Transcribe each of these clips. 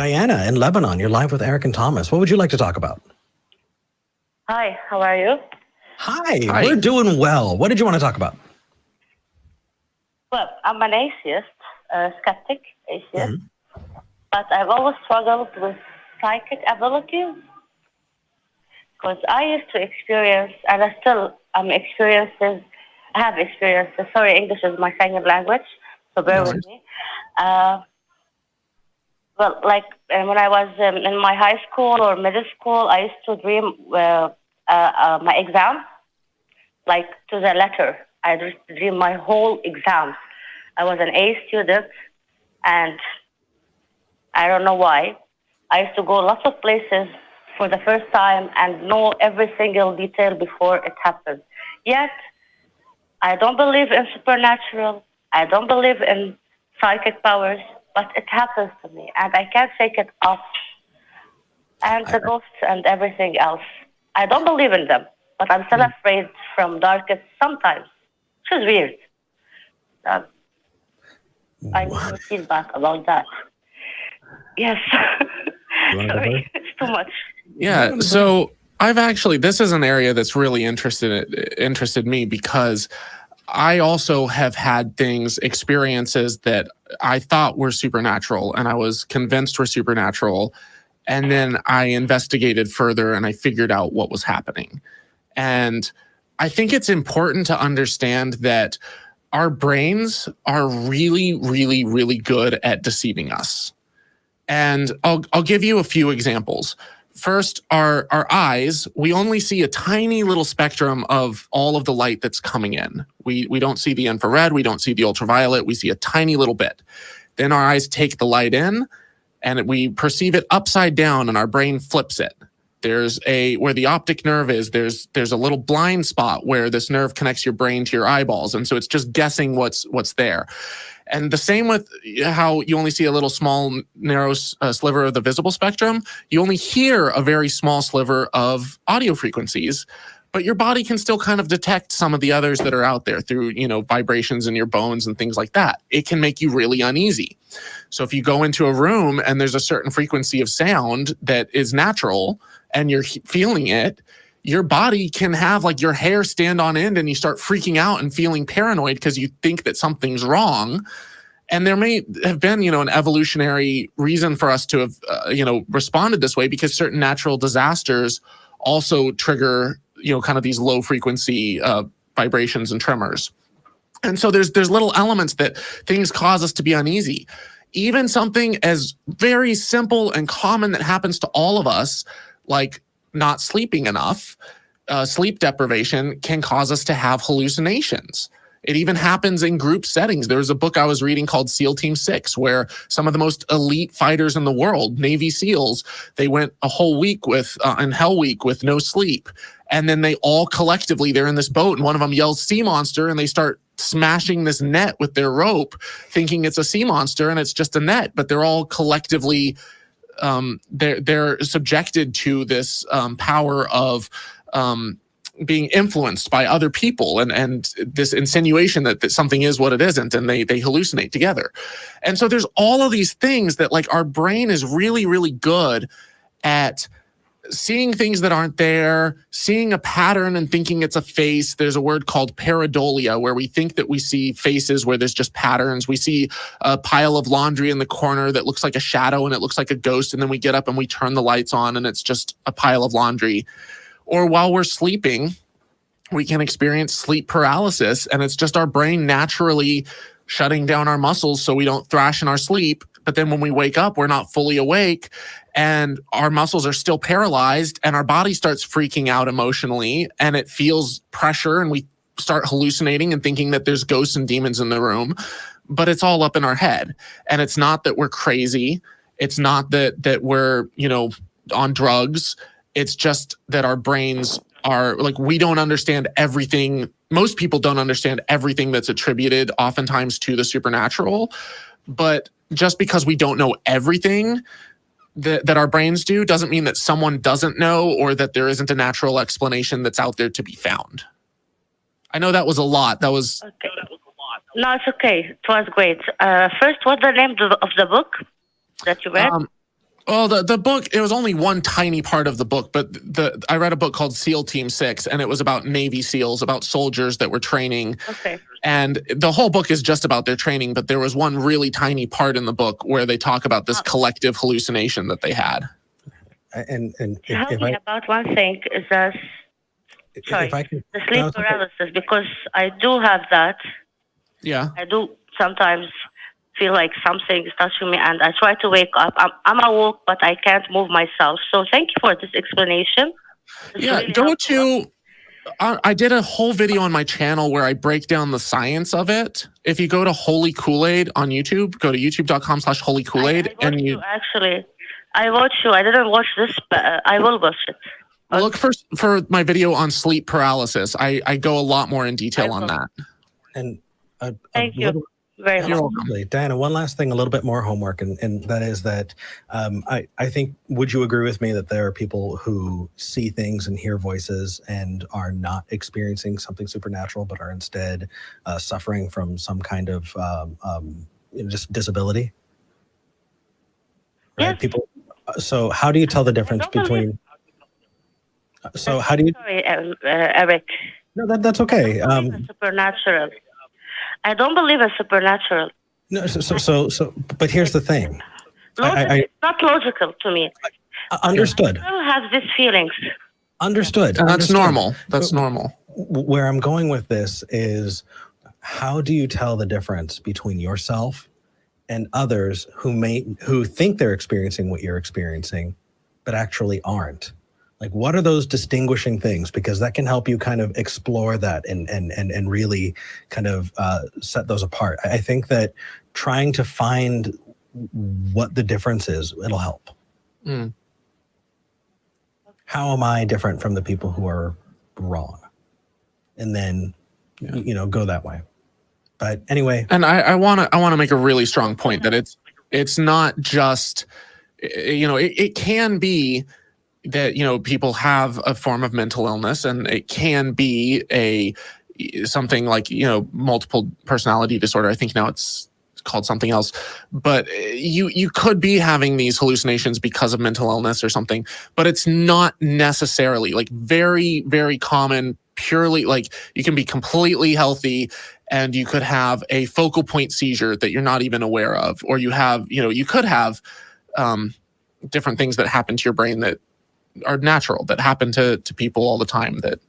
Diana in Lebanon, you're live with Eric and Thomas. What would you like to talk about? Hi, how are you? Hi. We're doing well. What did you want to talk about? Well, I'm an atheist, a skeptic atheist, but I've always struggled with psychic abilities because I used to experience, and I still have experiences. Sorry, English is my second language, so bear with me. Well, like when I was in my high school or middle school, I used to dream my exam, like to the letter. I just dream my whole exams. I was an A student, and I don't know why. I used to go lots of places for the first time and know every single detail before it happened. Yet, I don't believe in supernatural. I don't believe in psychic powers, but it happens to me, and I can't shake it off. And the ghosts and everything else. I don't believe in them, but I'm still afraid from darkness sometimes, which is weird. I need your feedback about that. Yes. Sorry, it's too much. Yeah, so this is an area that's really interested me because I also have had experiences that I thought were supernatural and I was convinced were supernatural. And then I investigated further and I figured out what was happening. And I think it's important to understand that our brains are really, really, really good at deceiving us. And I'll give you a few examples. First, our eyes, we only see a tiny little spectrum of all of the light that's coming in. We don't see the infrared, we don't see the ultraviolet, we see a tiny little bit. Then our eyes take the light in and we perceive it upside down and our brain flips it. There's where the optic nerve is, there's a little blind spot where this nerve connects your brain to your eyeballs. And so it's just guessing what's there. And the same with how you only see a little small, narrow sliver of the visible spectrum. You only hear a very small sliver of audio frequencies, but your body can still kind of detect some of the others that are out there through, vibrations in your bones and things like that. It can make you really uneasy. So if you go into a room and there's a certain frequency of sound that is natural and you're feeling it, your body can have your hair stand on end and you start freaking out and feeling paranoid because you think that something's wrong. And there may have been, an evolutionary reason for us to have, responded this way because certain natural disasters also trigger, kind of these low frequency vibrations and tremors. And so there's little elements that things cause us to be uneasy. Even something as very simple and common that happens to all of us, like not sleeping enough, sleep deprivation can cause us to have hallucinations. It even happens in group settings. There was a book I was reading called SEAL Team 6, where some of the most elite fighters in the world, Navy SEALs, they went a whole week in Hell Week with no sleep. And then they all collectively, they're in this boat and one of them yells sea monster and they start smashing this net with their rope thinking it's a sea monster and it's just a net, but they're all collectively they're subjected to this power of being influenced by other people and this insinuation that something is what it isn't, and they hallucinate together. And so there's all of these things that our brain is really, really good at seeing things that aren't there, seeing a pattern and thinking it's a face. There's a word called pareidolia, where we think that we see faces where there's just patterns. We see a pile of laundry in the corner that looks like a shadow and it looks like a ghost, and then we get up and we turn the lights on and it's just a pile of laundry. Or while we're sleeping, we can experience sleep paralysis, and it's just our brain naturally shutting down our muscles so we don't thrash in our sleep. But then when we wake up, we're not fully awake and our muscles are still paralyzed and our body starts freaking out emotionally and it feels pressure and we start hallucinating and thinking that there's ghosts and demons in the room, but it's all up in our head. And it's not that we're crazy. It's not that we're, on drugs. It's just that our brains are we don't understand everything. Most people don't understand everything that's attributed oftentimes to the supernatural, but just because we don't know everything that our brains do doesn't mean that someone doesn't know or that there isn't a natural explanation that's out there to be found. I know that was a lot. That was okay. No, it's okay. It was great. First, what's the name of the book that you read? Well, the book, it was only one tiny part of the book, but I read a book called SEAL Team 6, and it was about Navy SEALs, about soldiers that were training. Okay. And the whole book is just about their training, but there was one really tiny part in the book where they talk about this collective hallucination that they had. And Tell me about one thing is that, the sleep paralysis, because I do have that. Yeah. I do sometimes feel like something is touching me, and I try to wake up. I'm awoke, but I can't move myself. So thank you for this explanation. Yeah, I did a whole video on my channel where I break down the science of it. If you go to Holy Kool-Aid on YouTube, go to youtube.com/Holy Kool-Aid. I watch you. I didn't watch this, but I will watch it. Look for my video on sleep paralysis. I go a lot more in detail on that. And thank you very much. Dayana, one last thing, a little bit more homework, and that is that I think, would you agree with me that there are people who see things and hear voices and are not experiencing something supernatural, but are instead suffering from some kind of just disability? Right? Yes. People. So how do you tell the difference between? So how do you? Sorry, Eric. No, that's okay. Supernatural. I don't believe in supernatural. No, so, but here's the thing. It's not logical to me. Understood. I still have these feelings. Understood. And that's normal. That's normal. Where I'm going with this is, how do you tell the difference between yourself and others who think they're experiencing what you're experiencing, but actually aren't? Like, what are those distinguishing things? Because that can help you kind of explore that and really kind of set those apart. I think that trying to find what the difference is, it'll help. Mm. How am I different from the people who are wrong? And then, go that way. But anyway. And I want to make a really strong point that it's not just, it can be that people have a form of mental illness, and it can be something like multiple personality disorder. I think now it's called something else, but you could be having these hallucinations because of mental illness or something, but it's not necessarily, like, very, very common. Purely, like, you can be completely healthy and you could have a focal point seizure that you're not even aware of, or you could have different things that happen to your brain that are natural, that happen to people all the time, that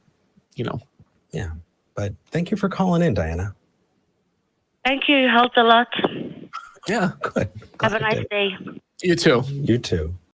Yeah, but thank you for calling in, Dayana. Thank you. You helped a lot. Yeah, good. Have a nice day. You too. You too.